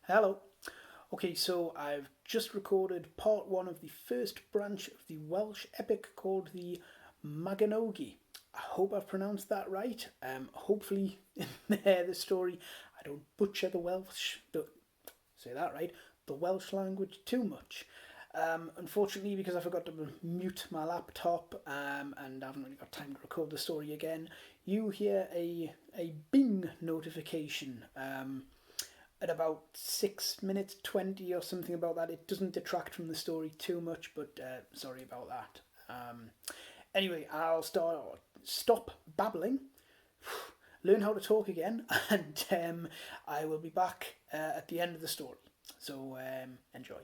Hello. Okay, so I've just recorded part one of the first branch of the Welsh epic called the Mabinogi. I hope I've pronounced that right. Hopefully, in the story, I don't butcher the Welsh, say that right, the Welsh language too much. Unfortunately, because I forgot to mute my laptop and I haven't really got time to record the story again, you hear a bing notification. At about 6 minutes 20 or something about that. It doesn't detract from the story too much, but sorry about that. Anyway, I'll stop babbling, learn how to talk again, and I will be back at the end of the story. So enjoy.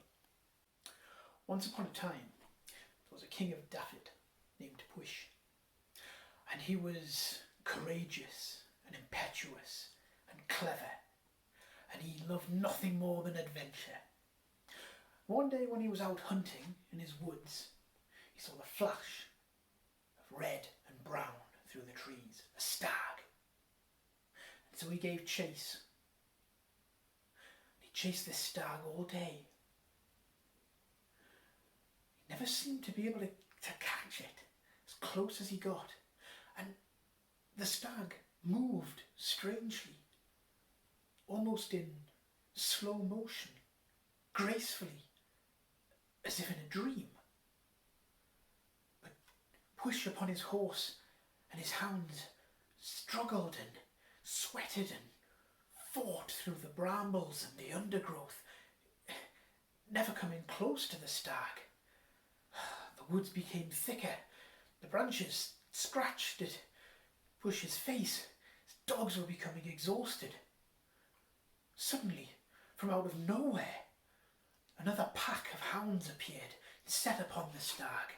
Once upon a time, there was a king of Dafydd named Pwyll, and he was courageous and impetuous and clever, and he loved nothing more than adventure. One day when he was out hunting in his woods, he saw the flash of red and brown through the trees, a stag. And so he gave chase. He chased this stag all day. He never seemed to be able to catch it, as close as he got. And the stag moved strangely, almost in slow motion, gracefully, as if in a dream. But Pwyll upon his horse and his hounds struggled and sweated and fought through the brambles and the undergrowth, never coming close to the stag. The woods became thicker, the branches scratched at Pwyll's face. His dogs were becoming exhausted. Suddenly, from out of nowhere, another pack of hounds appeared and set upon the stag.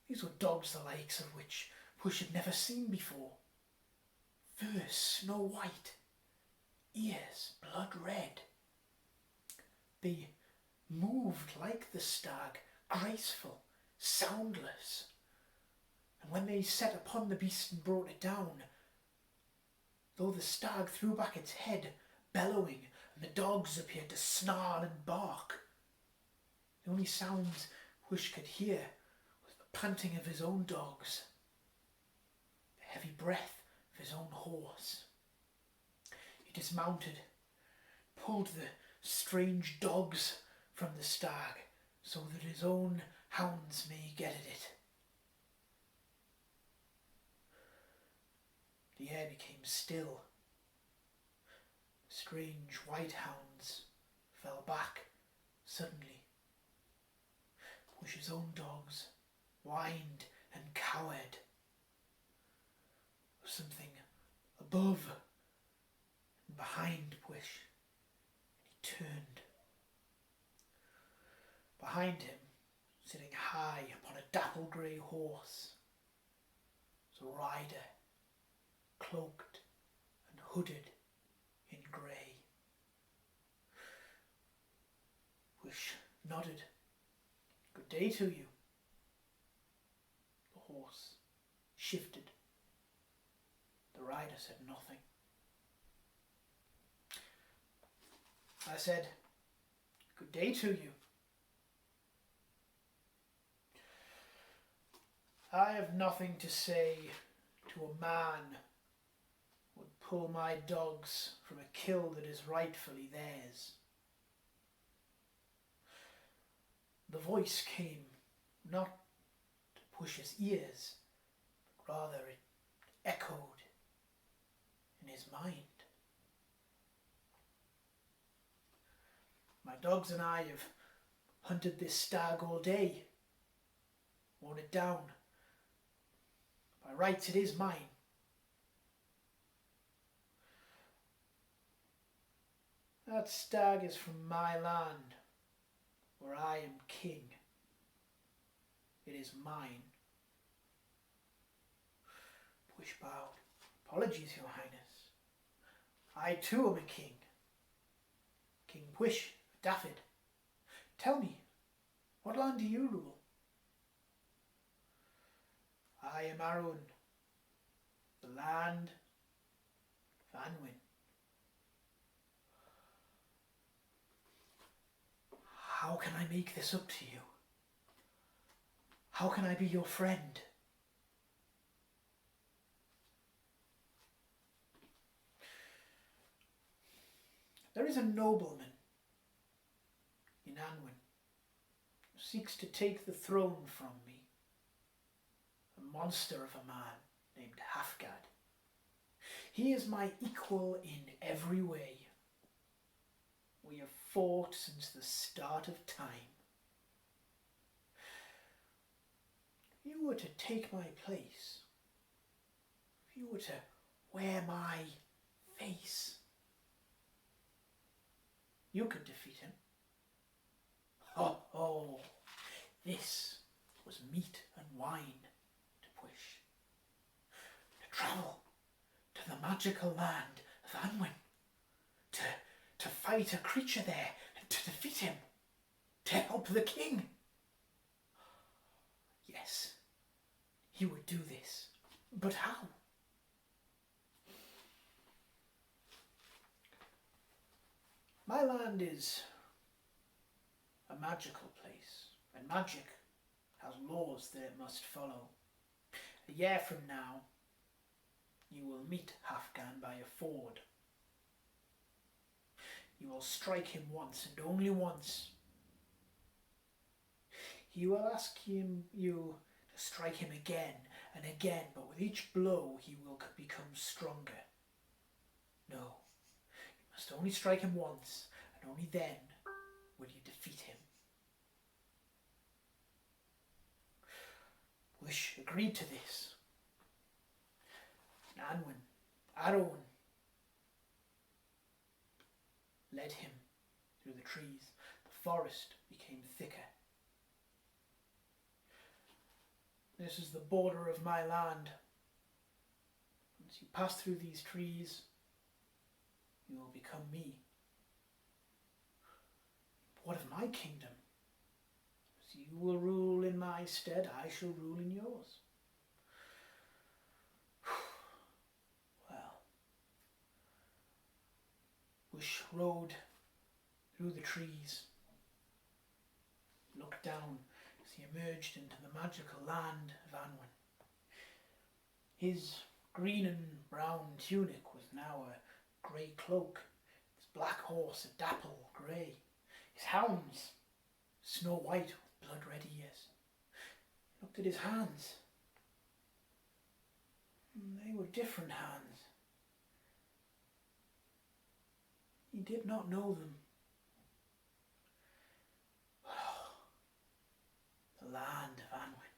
These were dogs the likes of which Pwyll had never seen before. Fur snow white, ears blood red. They moved like the stag, graceful, soundless. And when they set upon the beast and brought it down, though the stag threw back its head, bellowing, and the dogs appeared to snarl and bark, the only sounds Pwyll could hear was the panting of his own dogs, the heavy breath of his own horse. He dismounted, pulled the strange dogs from the stag so that his own hounds may get at it. The air became still. The strange white hounds fell back suddenly. Pwyll's own dogs whined and cowered. There was something above and behind Pwyll, and he turned. Behind him, sitting high upon a dapple grey horse, was a rider, cloaked and hooded in grey. Pwyll nodded. "Good day to you." The horse shifted. The rider said nothing. I said, "Good day to you." "I have nothing to say to a man who would pull my dogs from a kill that is rightfully theirs." The voice came not to Pwyll's ears, but rather it echoed in his mind. "My dogs and I have hunted this stag all day, worn it down. By rights it is mine. That stag is from my land, where I am king. It is mine." Pwyll bowed. "Apologies, Your Highness. I too am a king. King Pwyll of Dafydd. Tell me, what land do you rule?" "I am Arwen, the land of Anwyn." How can I make this up to you? How can I be your friend? There is a nobleman in Anwen who seeks to take the throne from me. A monster of a man named Hafgad. He is my equal in every way. We have fought since the start of time. If you were to take my place, if you were to wear my face, you could defeat him. Oh, this was meat and wine to Pwyll. To travel to the magical land of Anwen, to fight a creature there, and to defeat him, to help the king. Yes, he would do this, but how? My land is a magical place, and magic has laws that it must follow. A year from now, you will meet Hafgan by a ford. You will strike him once and only once. He will ask you to strike him again and again, but with each blow he will become stronger. No, you must only strike him once, and only then will you defeat him. Wish agreed to this. And Arwen led him through the trees. The forest became thicker. This is the border of my land. Once you pass through these trees, you will become me. What of my kingdom? As you will rule in my stead, I shall rule in yours. Well, Wish rode through the trees, looked down as he emerged into the magical land of Anwen. His green and brown tunic was now a grey cloak, his black horse a dapple grey, his hounds snow white with blood-red ears. He looked at his hands. They were different hands. He did not know them. The land of Anwen.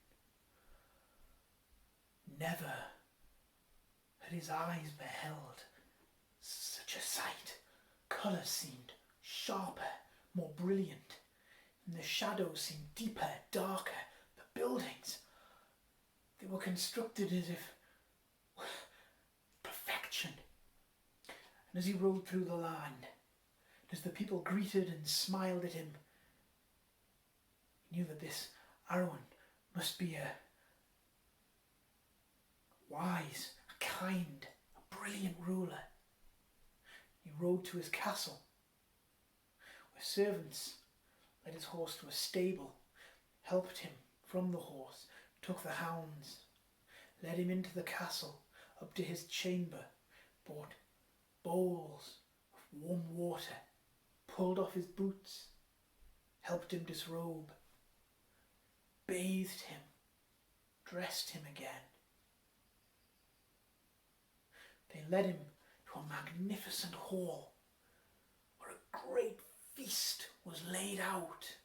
Never had his eyes beheld such a sight. Colours seemed sharper, more brilliant, and the shadows seemed deeper, darker. The buildings, they were constructed as if perfection. And as he rode through the land, as the people greeted and smiled at him, he knew that this Arwen must be a wise, a kind, a brilliant ruler. He rode to his castle, where servants led his horse to a stable, helped him from the horse, took the hounds, led him into the castle, up to his chamber, brought bowls of warm water, pulled off his boots, helped him disrobe, bathed him, dressed him again. They led him to a magnificent hall where a great feast was laid out.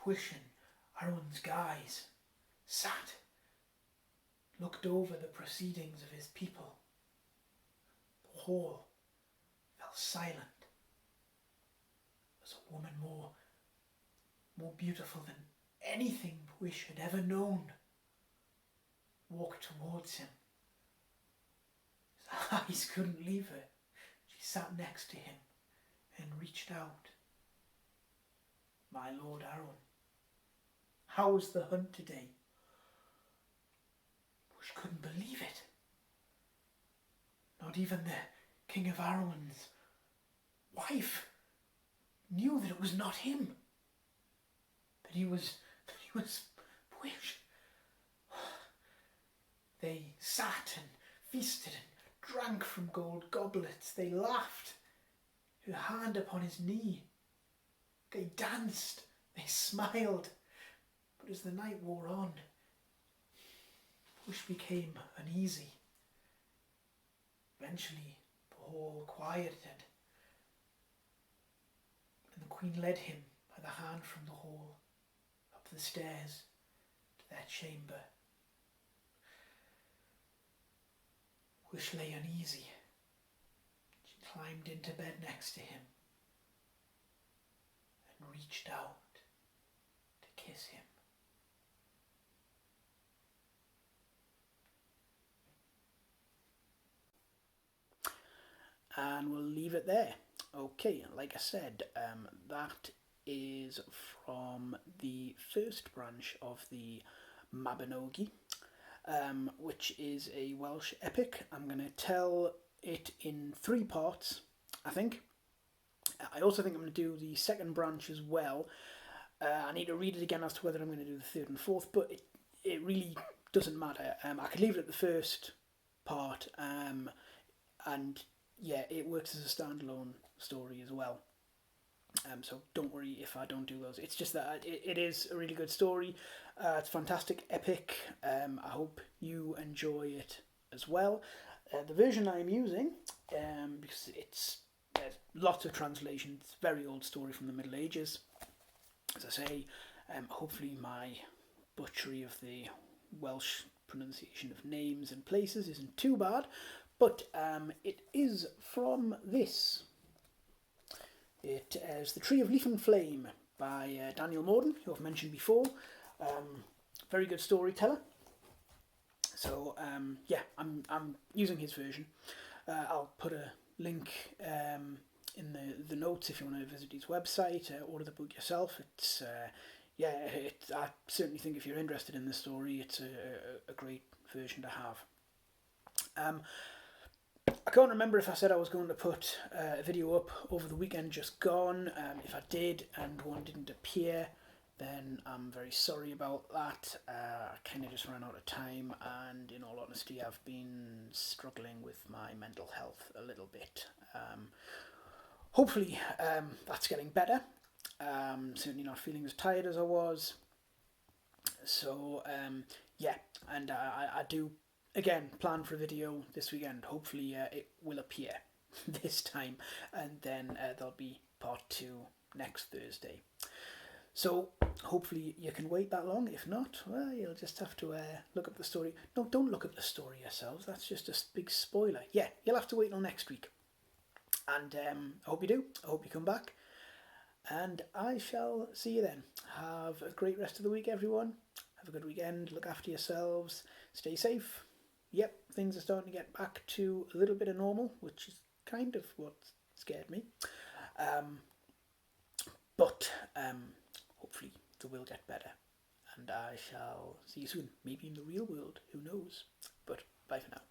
Pwyll, Arwen's guise, sat, looked over the proceedings of his people. The hall fell silent as a woman more beautiful than anything Pwyll had ever known walked towards him. His eyes couldn't leave her. She sat next to him and reached out. My Lord Arwen, how was the hunt today? Pwyll couldn't believe it. Not even the King of Arwen's wife knew that it was not him, that he was Pwyll. They sat and feasted and drank from gold goblets. They laughed, her hand upon his knee. They danced, they smiled. But as the night wore on, Pwyll became uneasy. Eventually, the hall quieted, and the Queen led him by the hand from the hall up the stairs to their chamber. Pwyll lay uneasy. She climbed into bed next to him and reached out to kiss him. And we'll leave it there. Okay, like I said, that is from the first branch of the Mabinogi, which is a Welsh epic. I'm going to tell it in 3 parts, I think. I also think I'm going to do the second branch as well. I need to read it again as to whether I'm going to do the 3rd and 4th, but it really doesn't matter. I could leave it at the first part, and yeah, it works as a standalone story as well. So don't worry if I don't do those. It's just that it is a really good story. It's fantastic, epic. I hope you enjoy it as well. The version I'm using, because there's lots of translations, it's a very old story from the Middle Ages. As I say, hopefully my butchery of the Welsh pronunciation of names and places isn't too bad. But it is from this. It is The Tree of Leaf and Flame by Daniel Mordon, who I've mentioned before. Very good storyteller. So yeah, I'm using his version. I'll put a link in the notes if you want to visit his website, order the book yourself. It's yeah, I certainly think if you're interested in the story, it's a great version to have. I can't remember if I said I was going to put a video up over the weekend just gone. If I did and one didn't appear, then I'm very sorry about that. I kind of just ran out of time, and in all honesty, I've been struggling with my mental health a little bit. Hopefully that's getting better. Certainly not feeling as tired as I was. So yeah, and I do again plan for a video this weekend. Hopefully it will appear this time, and then there'll be part 2 next Thursday. So hopefully you can wait that long. If not, well, you'll just have to look up the story. No, don't look up the story yourselves. That's just a big spoiler. Yeah, you'll have to wait till next week. And I hope you do. I hope you come back. And I shall see you then. Have a great rest of the week, everyone. Have a good weekend. Look after yourselves. Stay safe. Yep, things are starting to get back to a little bit of normal, which is kind of what scared me. But hopefully they will get better. And I shall see you soon. Maybe in the real world. Who knows? But bye for now.